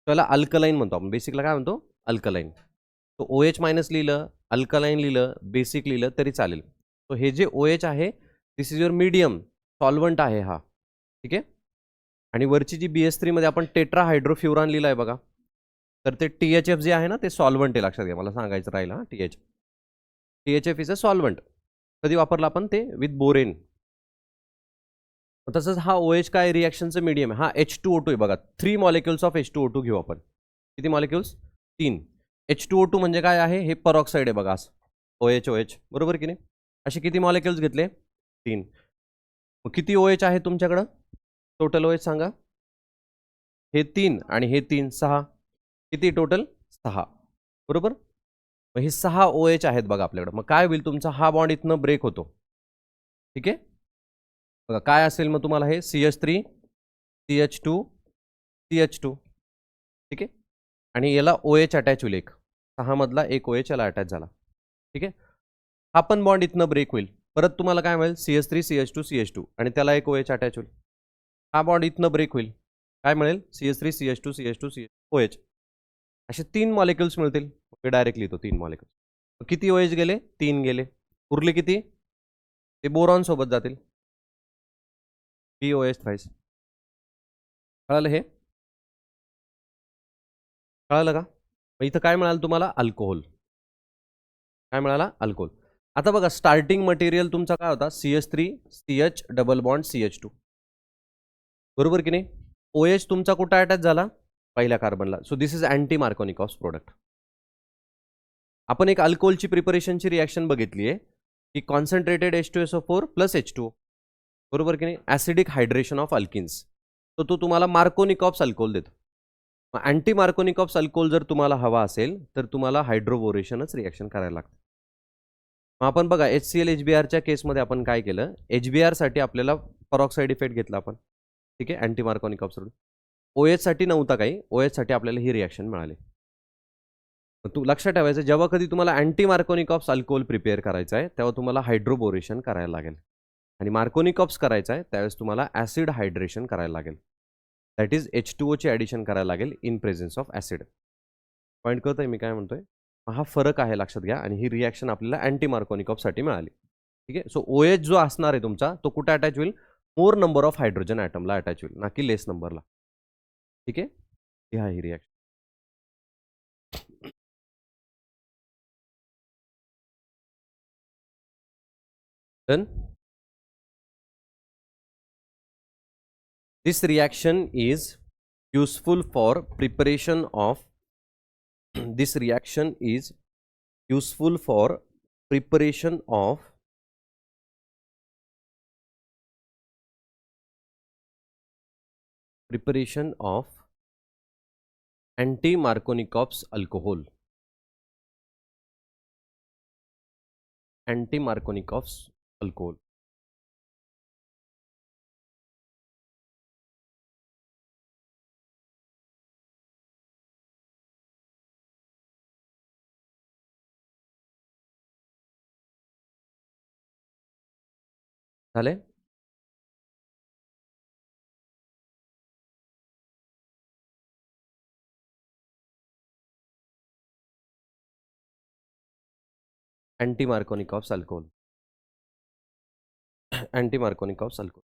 त्याला अल्कलाइन म्हणतो आपण, बेसिकला काय म्हणतो, अल्कलाइन. तो OH मायनस लिहिलं, अल्कलाइन लिहिलं, बेसिक लिहिलं तरी चालेल. तो हे जे OH आहे, दिस इज युअर मीडियम सॉल्वंट आहे हा. ठीक आहे, आणि वरची जी BH3 मध्ये आपण टेट्रा हायड्रोफ्युरान लिहिलं आहे बघा, तर ते THF जे आहे ना, ते सॉल्वंट आहे, लक्षात घ्या, मला सांगायचं राहिलं. THF is a solvent. कधी वापरला आपण ते विथ बोरेन. तसंच हा OH काय रिॲक्शनचं मीडियम आहे. हा H2O2 आहे बघा. 3 मॉलिक्युल्स ऑफ H2O2 घेऊ आपण. किती मॉलिक्युल्स? 3. H2O2 म्हणजे काय आहे? हे परऑक्साईड आहे बघा असं. OH बरोबर की नाही? असे किती मॉलिक्युल्स घेतले? 3. मग किती OH आहे तुमच्याकडं? टोटल OH सांगा. हे 3 आणि हे 3 6. किती टोटल? 6. बरोबर? मग हे 6 OH आहेत बघा आपल्याकडं. मग काय होईल तुमचा हा बॉन्ड इथनं ब्रेक होतो. ठीक आहे? बघा काय असेल मग तुम्हाला हे CH3 CH2 CH2. ठीक आहे. आणि याला OH अटॅच होईल एक. 6 मधला एक OH याला अटॅच झाला. ठीक आहे. हा पण बॉन्ड इथनं ब्रेक होईल. परत तुम्हाला काय मिळेल CH3 CH2 CH2 आणि त्याला एक OH अटॅच होईल. हा बॉन्ड इथनं ब्रेक होईल. काय मिळेल CH3 CH2 CH2 OH. असे 3 मॉलिक्युल्स मिळतील. मी डायरेक्ट लिहितो 3 मॉलिक्युल्स. किती OH गेले? 3 गेले. उरले किती? ते बोरॉन सोबत जातील. BOH thrice. कळालं हे? कळालं का? मग इथं काय मिळालं तुम्हाला? अल्कोहोल. काय मिळाला? अल्कोहोल. आता बघा स्टार्टिंग मटेरियल तुमचा काय होता? CH3 CH double bond CH2. बरोबर की नाही? OH तुमचा कुठं अटॅच झाला? पहिल्या कार्बनला. So this is anti Markovnikov product. आपण एक अल्कोहोलची प्रिपरेशनची रिॲक्शन बघितली आहे की कॉन्सन्ट्रेटेड H2SO4 प्लस H2O. बरोबर की नाही? Acidic hydration of alkenes. तर तो तुम्हाला मार्कोनिकॉप्स अल्कोहोल देतो. मग अँटी मार्कोनिकॉप्स अल्कोहोल जर तुम्हाला हवा असेल तर तुम्हाला हायड्रोबोरेशनच रिॲक्शन करायला लागतं. मग आपण बघा HCl HBrच्या केसमध्ये आपण काय केलं? HBr साठी आपल्याला परऑक्साईड इफेक्ट घेतला आपण. ठीक आहे. Anti Markovnikov's. OH साठी नव्हता काही. OH साठी आपल्याला ही रिॲक्शन मिळाली. तू लक्षात ठेवायचं जेव्हा कधी तुम्हाला अँटी मार्कोनिकॉप्स अल्कोहोल प्रिपेअर करायचं आहे तेव्हा तुम्हाला हायड्रोबोरेशन करायला लागेल. आणि मार्कोनिकॉप्स करायचं आहे त्यावेळेस तुम्हाला ॲसिड हायड्रेशन करायला लागेल. दॅट इज H2O ची ॲडिशन करायला लागेल in presence of acid. Point कळतंय मी काय म्हणतोय? हा फरक आहे लक्षात घ्या आणि ही रिॲक्शन आपल्याला अँटी मार्कोनिकॉप्ससाठी मिळाली. ठीक आहे. सो OH जो असणार आहे तुमचा तो कुठे अटॅच होईल? मोर नंबर ऑफ हायड्रोजन ॲटमला अटॅच होईल ना की लेस नंबरला. ठीक आहे. ही reaction. Done. This reaction is useful for preparation of this reaction is useful for preparation of anti-Markovnikov's alcohol. Anti-Markovnikov's alcohol. झाले? Anti-Markovnikov's alcohol. Anti-Markovnikov's alcohol.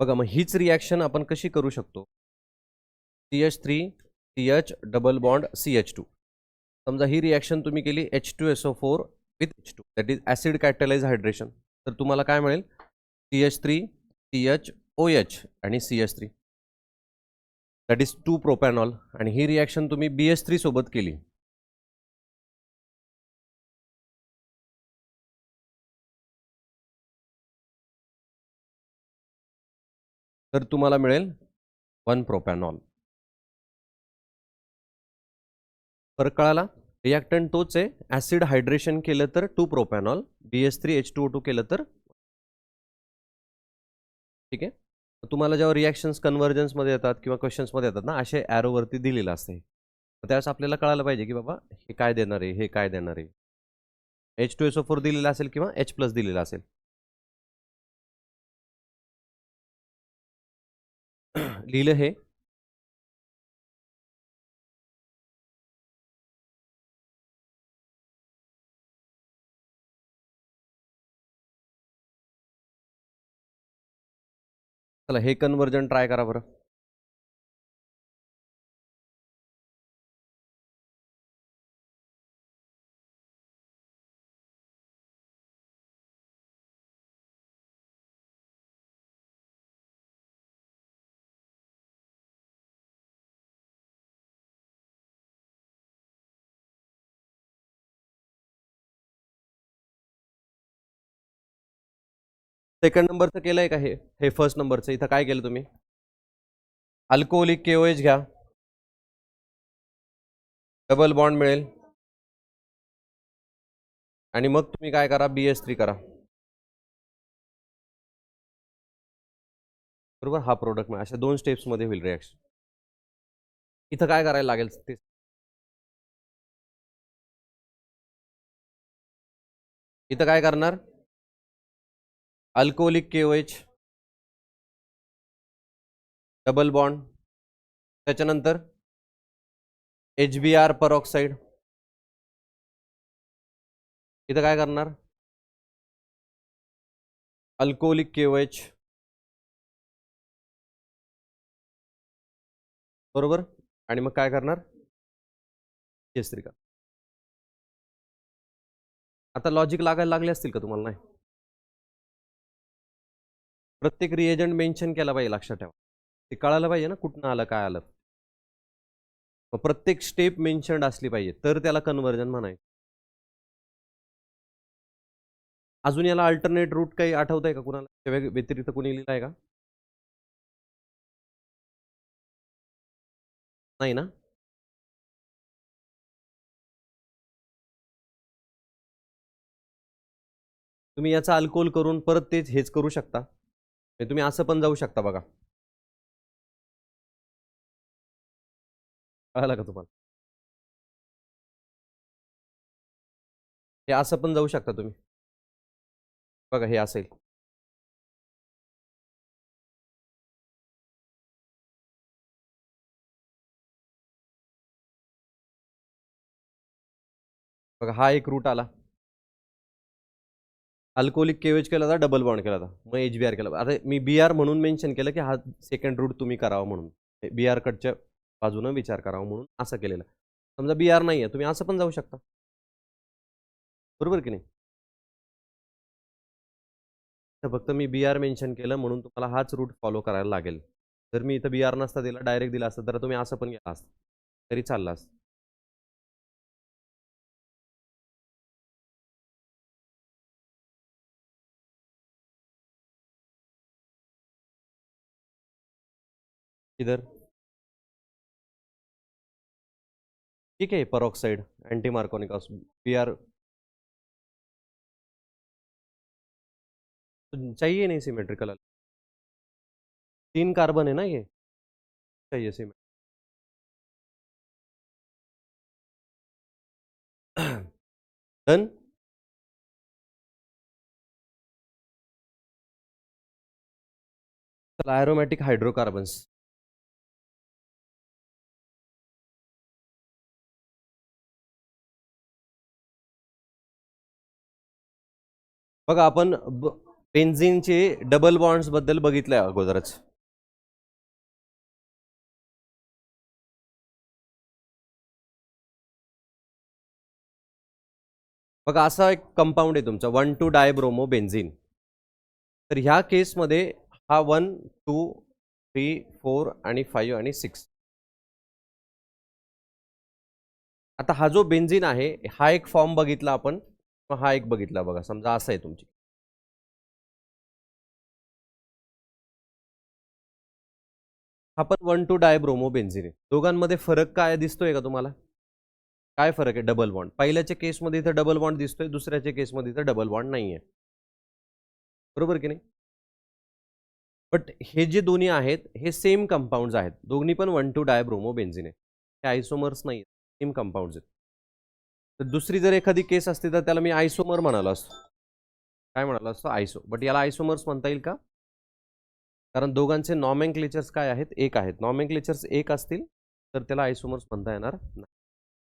बघा मग हीच रिॲक्शन आपण कशी करू शकतो? CH3 CH double bond CH2. समजा ही रिॲक्शन तुम्ही केली H2SO4 with H2 that is acid कॅटलाइज hydration. तर तुम्हाला काय मिळेल? CH3 CHOH आणि CH3 दॅट इज 2 प्रोपॅनॉल. आणि ही रिॲक्शन तुम्ही BH3 सोबत केली तर तुम्हाला मिळेल 1 प्रोपॅनॉल. फरक कळाला? रिॲक्टंट तोच आहे. ॲसिड हायड्रेशन केलं तर 2 प्रोपॅनॉल, BH3H2O2 केलं तर. ठीक आहे. तुम्हाला जेव्हा रिॲक्शन्स कन्व्हर्जन्समध्ये येतात किंवा क्वेश्चन्समध्ये येतात ना असे ॲरोवरती दिलेलं असते. त्यावेळेस आपल्याला कळायला पाहिजे की बाबा हे काय देणार आहे, हे काय देणार आहे. H2SO4 दिलेला असेल किंवा H प्लस दिलेला असेल. लिहिलं हे. चला हे कन्वर्जन ट्राय करा बरं. सेकंड नंबरचं केलंय का? हे फर्स्ट नंबरचं इथं काय केलं तुम्ही? अल्कोहोलिक KOH घ्या, डबल बॉन्ड मिळेल आणि मग तुम्ही काय करा, BH3 करा. बरोबर, हा प्रोडक्ट मिळेल. अशा 2 स्टेप्समध्ये होईल रिॲक्शन. इथं काय करायला लागेल ते इथं काय करणार? अल्कोहोलिक KOH, डबल बॉन्ड, त्याच्यानंतर HBr परऑक्साईड. इथं काय करणार? अल्कोहोलिक KOH, बरोबर, आणि मग काय करणार? BH3 का. आता लॉजिक लागायला लागले असतील का तुम्हाला? नाही. प्रत्येक रिएजंट मेन्शन केला पाहिजे, लक्षात ठेवा. ते कळायला पाहिजे ना कुठनं आलं, काय आलं. प्रत्येक स्टेप मेन्शन्ड असली पाहिजे, तर त्याला कन्व्हर्जन म्हणायचं. अजून याला अल्टरनेट रूट काही आठवत आहे का कुणाला? व्यतिरिक्त कोणी लिहिलं आहे का? नाही ना? तुम्ही याचा अल्कोहोल करून परत तेच हेच करू शकता. तुम्ही असं पण जाऊ शकता बघा. कळालं का तुम्हाला? हे असं पण जाऊ शकता तुम्ही बघा, हे असेल बघा, हा एक रूट आला. अल्कोहोलिक KOH केला होता, डबल बॉन्ड केला होता, मग HBr केला. आता मी BR म्हणून मेन्शन केलं की हा सेकंड रूट तुम्ही करावा म्हणून, BR कडच्या बाजूनं विचार करावा म्हणून असं केलेलं. समजा BR नाही आहे, तुम्ही असं पण जाऊ शकता, बरोबर की नाही? तर फक्त मी BR मेन्शन केलं म्हणून तुम्हाला हाच रूट फॉलो करायला लागेल. जर मी इथं BR नसता दिला, डायरेक्ट दिला असतं, तर तुम्ही असं पण गेला असतं तरी चाललं असतं. इधर ठीक है, परऑक्साइड एंटी मार्कोनिक BR चाहिए नहीं सिमेट्रिकल. 3 कार्बन है ना ये, चाहिए सिमेट्रिक. डन. चला, एरोमॅटिक हायड्रोकार्बन्स. बघा, आपण बेन्झीनचे डबल बॉन्ड्स बद्दल बघितलंय अगोदरच. बघा, असा एक कंपाऊंड आहे तुमचा 1,2-डायब्रोमो बेन्झीन. तर ह्या केसमध्ये हा 1, 2, 3, 4 आणि 5 आणि 6. आता हा जो बेन्झीन आहे, हा एक फॉर्म बघितला आपण, हा एक बघितला. बघा, समजा असं आहे तुमची. हा पण 1,2-डायब्रोमो बेन्झीन आहे. दोघांमध्ये फरक काय दिसतोय का तुम्हाला? काय फरक आहे? Double bond. पहिल्याच्या केसमध्ये इथं डबल बॉन्ड दिसतोय, दुसऱ्याच्या केसमध्ये इथं डबल बॉन्ड नाहीये, बरोबर की नाही? बट हे जे दोन्ही आहेत, हे सेम कंपाऊंड्स आहेत. दोन्ही पण 1,2-डायब्रोमो बेन्झीन आहे. हे आयसोमर्स नाही, सेम कंपाऊंड्स आहेत. तर दुसरी जर एखादी केस असती तर त्याला मी आयसोमर म्हणालो असतो. काय म्हणालो असतो? आयसो. बट याला आयसोमर्स म्हणता येईल का? कारण दोघांचे नॉमेनक्लेचर्स काय आहेत? एक आहेत. नॉमेनक्लेचर्स एक असतील तर त्याला आयसोमर्स म्हणता येणार नाही.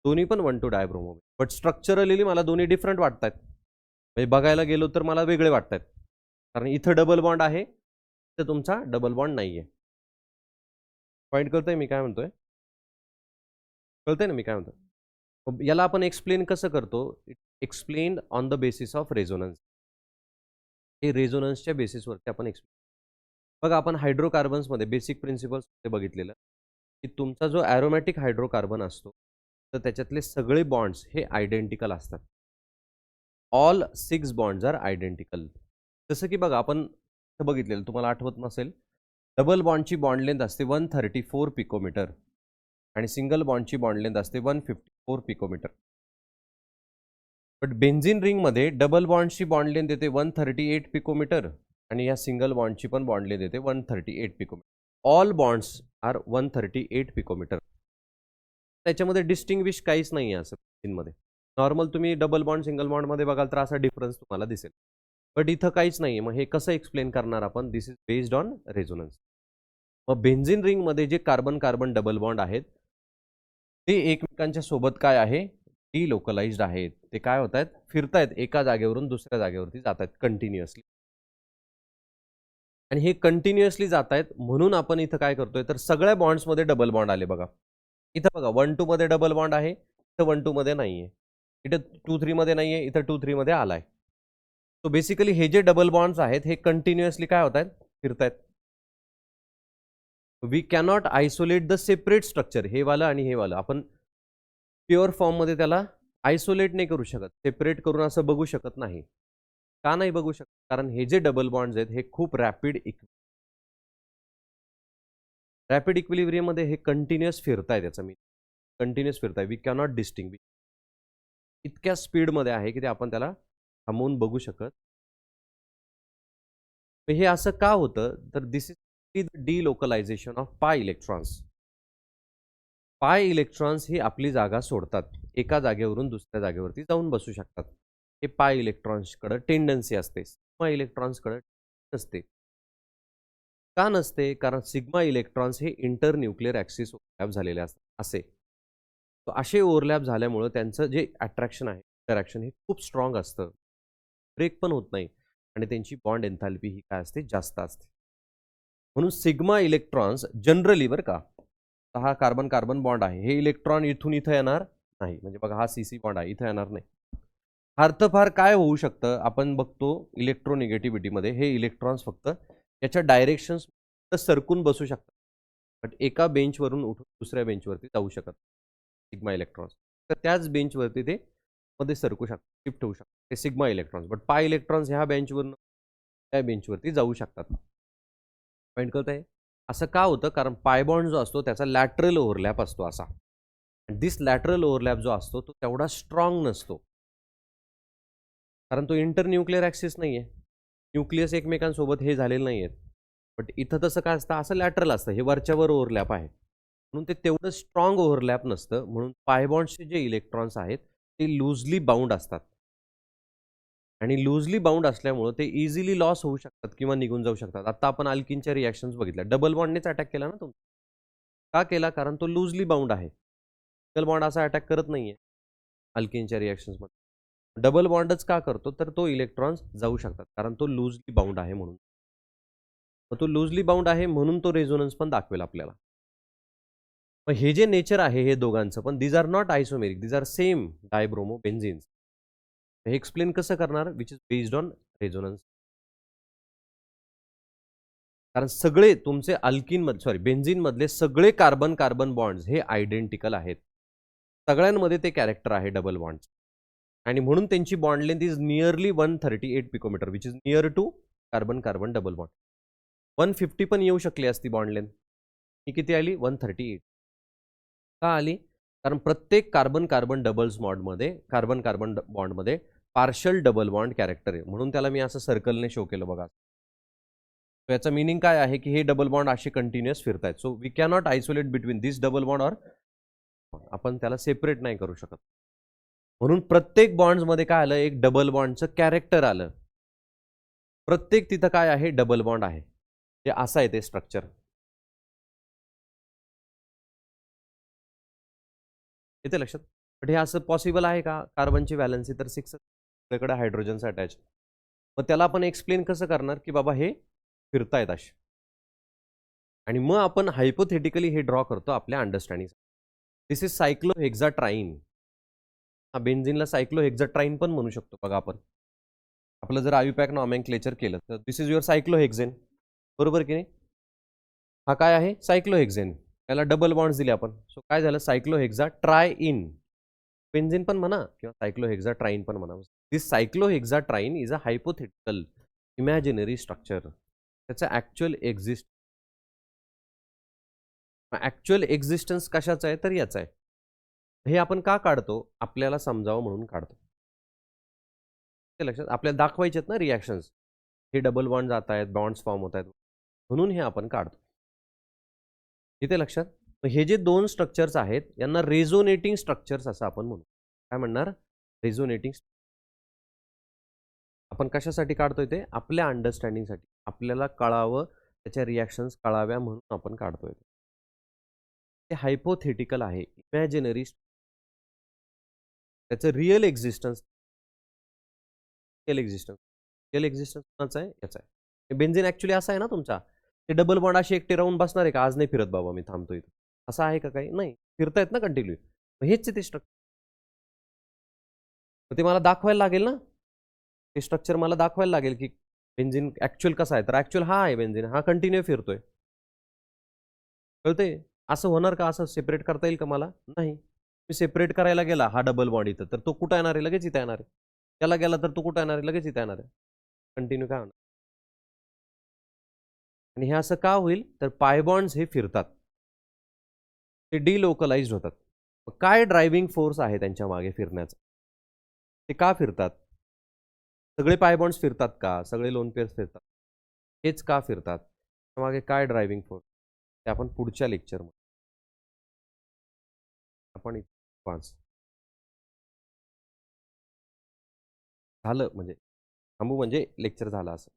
दोन्ही पण 1,2-डायब्रोमो. बट स्ट्रक्चरली मला दोन्ही डिफरंट वाटतात. म्हणजे बघायला गेलो तर मला वेगळे वाटतात. कारण इथं डबल बॉन्ड आहे, तर तुमचा डबल बॉन्ड नाहीये. पॉईंट कळतंय मी काय म्हणतोय? कळतंय ना मी काय म्हणतो? याला आपण एक्सप्लेन कसं करतो? Explain on the basis of resonance. हे रेझोनन्सच्या बेसिसवरती आपण एक्सप्लेन. बघा, आपण हायड्रोकार्बन्समध्ये बेसिक प्रिन्सिपल्स बघितलेलं की तुमचा जो ॲरोमॅटिक हायड्रोकार्बन असतो, तर त्याच्यातले सगळे बॉन्ड्स हे आयडेंटिकल असतात. All 6 bonds are identical. जसं की बघा आपण इथं बघितलेलं तुम्हाला आठवत नसेल, डबल बॉन्डची बॉन्ड लेंथ असते 134 पिकोमीटर आणि सिंगल बॉन्डची बॉन्ड लेंथ असते 154 पिकोमीटर. बट बेन्झीन रिंगमध्ये डबल बॉन्डची बॉन्ड लेंथ येते 138 पिकोमीटर आणि या सिंगल बॉन्डची पण बॉन्ड लेंथ येते 138 picometer. All bonds are 138 picometer. त्याच्यामध्ये डिस्टिंग्विश काहीच नाही आहे असं बेन्झीनमध्ये. नॉर्मल तुम्ही डबल बॉन्ड सिंगल बॉन्डमध्ये बघाल तर असा डिफरन्स तुम्हाला दिसेल. बट इथं काहीच नाही आहे. मग हे कसं एक्सप्लेन करणार आपण? दिस इज बेस्ड ऑन रेझोनन्स. मग बेन्झीन रिंगमध्ये जे कार्बन कार्बन डबल बॉन्ड आहेत ते एकमेकांच्या सोबत काय आहे? डिलोकलाइज्ड आहेत. ते काय होत आहेत? फिरतायत एका जागेवरून दुसऱ्या जागेवरती जात आहेत कंटिन्युअसली. आणि हे कंटिन्युअसली जात आहेत म्हणून आपण इथं काय करतोय तर सगळ्या बॉन्ड्समध्ये डबल बॉन्ड आले बघा. इथं बघा 1-2 मध्ये डबल बॉन्ड आहे, इथं 1-2 मध्ये नाहीये. इथं 2-3 मध्ये नाहीये, इथं 2-3 मध्ये आलाय. सो बेसिकली हे जे डबल बॉन्ड्स आहेत हे कंटिन्युअसली काय होत आहेत? फिरतायत. We cannot isolate the separate structure. हे वालं आणि हे वालं आपण प्युअर फॉर्ममध्ये त्याला आयसोलेट नाही करू शकत, सेपरेट करून असं बघू शकत नाही. का नाही बघू शकत? कारण हे जे डबल बॉन्ड्स आहेत हे खूप रॅपिड इक्विलिब्रियममध्ये हे कंटिन्युअस फिरतायत. याचं मी कंटिन्युअस फिरताय. We cannot distinguish. इतक्या स्पीडमध्ये आहे की ते आपण त्याला थांबवून बघू शकत. हे असं का होतं तर दिस इज द डिलोकलायझेशन ऑफ पाय इलेक्ट्रॉन्स. पाय इलेक्ट्रॉन्स ही आपली जागा सोडतात, एका जागेवरून दुसऱ्या जागेवरती जाऊन बसू शकतात. हे पाय इलेक्ट्रॉन्सकडे टेंडन्सी असते, सिग्मा इलेक्ट्रॉन्सकडे नसते. का नसते? कारण सिग्मा इलेक्ट्रॉन्स हे इंटरन्यूक्लिअर ॲक्सिस ओव्हरलॅप झालेले असतात असे. तो असे ओव्हरलॅप झाल्यामुळं त्यांचं जे अट्रॅक्शन आहे, इंटरॅक्शन हे खूप स्ट्रॉंग असतं, ब्रेक पण होत नाही आणि त्यांची बॉन्ड एन्थॅल्पी ही काय असते? जास्त असते. म्हणून सिग्मा इलेक्ट्रॉन्स जनरली बरं का, हा कार्बन कार्बन बॉन्ड आहे, हे इलेक्ट्रॉन इथून इथं येणार नाही. म्हणजे बघा हा CC बॉन्ड आहे, इथं येणार नाही. फार काय होऊ शकतं? आपण बघतो इलेक्ट्रोनिगेटिव्हिटीमध्ये हे इलेक्ट्रॉन्स फक्त याच्या डायरेक्शन्स सरकून बसू शकतात. बट एका बेंचवरून उठून दुसऱ्या बेंचवरती जाऊ शकत सिग्मा इलेक्ट्रॉन्स. तर त्याच बेंचवरती ते मध्ये सरकू शकतात, शिफ्ट होऊ शकतात ते सिग्मा इलेक्ट्रॉन्स. बट पाय इलेक्ट्रॉन्स ह्या बेंचवरून त्या बेंचवरती जाऊ शकतात. पॉईंट कळत आहे? असं का होतं? कारण पाय बॉन्ड जो असतो त्याचा लॅटरल ओव्हरलॅप असतो असा. दिस लॅटरल ओव्हरलॅप जो असतो तो तेवढा स्ट्रॉंग नसतो. कारण तो इंटरन्यूक्लिअर ॲक्सिस नाही आहे. न्यूक्लियस एकमेकांसोबत हे झालेले नाही आहेत. बट इथं तसं काय असतं? असं लॅटरल असतं. हे वरच्यावर ओव्हरलॅप आहे. म्हणून ते तेवढं स्ट्रॉंग ओव्हरलॅप नसतं. म्हणून पाय बॉन्ड्सचे जे इलेक्ट्रॉन्स आहेत ते लूजली बाउंड असतात. आणि लूजली बाउंड असल्यामुळं ते इझिली लॉस होऊ शकतात किंवा निघून जाऊ शकतात. आता आपण अल्किनच्या रिॲक्शन्स बघितल्या. डबल बॉन्डनेच अटॅक केला ना तो. का केला? कारण तो लूजली बाउंड आहे. सिंगल बॉन्ड असा अटॅक करत नाहीये अल्किनच्या रिॲक्शन्समध्ये. डबल बॉन्डच का करतो? तर तो इलेक्ट्रॉन्स जाऊ शकतात कारण तो लूजली बाउंड आहे म्हणून. मग तो लूजली बाउंड आहे म्हणून तो रेझोनन्स पण दाखवेल आपल्याला. मग हे जे नेचर आहे हे दोघांचं पण these are not isomeric, these are same dibromo benzenes. हे एक्सप्लेन कसं करणार? Which is based on resonance. कारण सगळे तुमचे बेन्झीन मधले सगळे कार्बन कार्बन बॉन्ड्स हे आयडेंटिकल आहेत. सगळ्यांमध्ये ते कॅरेक्टर आहे डबल बॉन्ड आणि म्हणून त्यांची bond length is nearly 138 picometer which is near to carbon carbon double bond. 150 पण येऊ शकली असती बॉन्ड लेंथ. ही किती आली? 138. का आली? कारण प्रत्येक कार्बन कार्बन डबल्स बॉन्डमध्ये कार्बन कार्बन बॉन्डमध्ये पार्शल डबल बॉन्ड कॅरेक्टर आहे. म्हणून त्याला मी असं सर्कलने शो केलं बघा. याचं मिनिंग काय आहे की हे डबल बॉन्ड असे कंटिन्युअस फिरतायत. So we cannot isolate between this double bond or आपण त्याला सेपरेट नाही करू शकत. म्हणून प्रत्येक बॉन्ड्समध्ये काय आलं? एक डबल बॉन्डचं कॅरेक्टर आलं. प्रत्येक तिथं काय आहे? डबल बॉन्ड आहे. ते असं आहे ते स्ट्रक्चर. येते लक्षात? पण हे असं पॉसिबल आहे का? कार्बनची व्हॅलन्सी तर 6 कडे हायड्रोजनचं अटॅच. मग त्याला आपण एक्सप्लेन कसं करणार की बाबा हे फिरतायत असे. आणि मग आपण हायपोथेटिकली हे ड्रॉ करतो आपल्या अंडरस्टँडिंग. This is सायक्लोहेक्झाट्राईन. हा बेन्झीनला सायक्लोहेक्झाट्राईन पण म्हणू शकतो बघा आपण. आपलं जर आयुपॅक नॉमेनक्लेचर केलं तर दिस इज युअर सायक्लोहेक्झेन. बरोबर की नाही? हा काय आहे? सायक्लोहेक्झेन. त्याला डबल बॉन्ड्स दिले आपण. सो काय झालं? सायक्लोहेक्झा ट्राय इन. बेन्झीन पण म्हणा किंवा सायक्लोहेक्झाट्राईन पण म्हणा. This cyclohexatriene is a hypothetical imaginary structure, त्याचं ॲक्च्युअल एक्झिस्टन्स कशाचं आहे तर याचं आहे. हे आपण का काढतो? आपल्याला समजावं म्हणून काढतो. ते लक्षात आपल्याला दाखवायचे आहेत ना रिॲक्शन्स. हे डबल बॉन्ड जात आहेत, बॉन्ड्स फॉर्म होत आहेत. म्हणून हे आपण काढतो. इथे लक्षात. हे जे 2 स्ट्रक्चर्स आहेत यांना रेझोनेटिंग स्ट्रक्चर्स असं आपण म्हणू. काय म्हणणार? रेझोनेटिंग. आपण कशासाठी काढतोय ते? आपल्या अंडरस्टँडिंगसाठी. आपल्याला कळावं, त्याच्या रिॲक्शन्स कळाव्या म्हणून आपण काढतोय. ते हायपोथेटिकल आहे, इमॅजिनरी. त्याचं रिअल एक्झिस्टन्स कोणाचं आहे? याचा आहे. बेन्झीन ॲक्च्युअली असा आहे ना तुमचा. ते डबल बॉन्ड असे एकटे राहून बसणार आहे का? आज नाही फिरत बाबा, मी थांबतो इथं. असं आहे का काही? नाही. फिरतायत ना कंटिन्यू. हेच ते स्ट्रक्चर. ते मला दाखवायला लागेल ना. ते स्ट्रक्चर मला दाखवायला लागेल की बेन्झीन ॲक्च्युअल कसा आहे. तर ॲक्च्युअल हा आहे बेन्झीन. हा कंटिन्यू फिरतोय. कळतंय? असं होणार का? असं सेपरेट करता येईल का मला? नाही. मी सेपरेट करायला गेला हा डबल बॉन्ड इथं, तर तो कुठं येणार आहे? लगेच इथं येणार आहे. त्याला गेला तर तो कुठं येणार आहे? लगेच इथं येणार आहे. कंटिन्यू काय होणार? आणि हे असं का होईल? तर पाय बॉन्ड्स हे फिरतात. ते डिलोकलाइज्ड होतात. मग काय ड्रायव्हिंग फोर्स आहे त्यांच्या मागे फिरण्याचा? ते का फिरतात? सगळे पाय बॉन्ड्स फिरतात का? सगळे लोन पेअर्स फिरतात? हेच का फिरतात? त्यामागे काय ड्रायव्हिंग फोर्स? ते आपण पुढच्या लेक्चरमध्ये आपण वाच झालं म्हणजे थांबू म्हणजे लेक्चर झालं असं.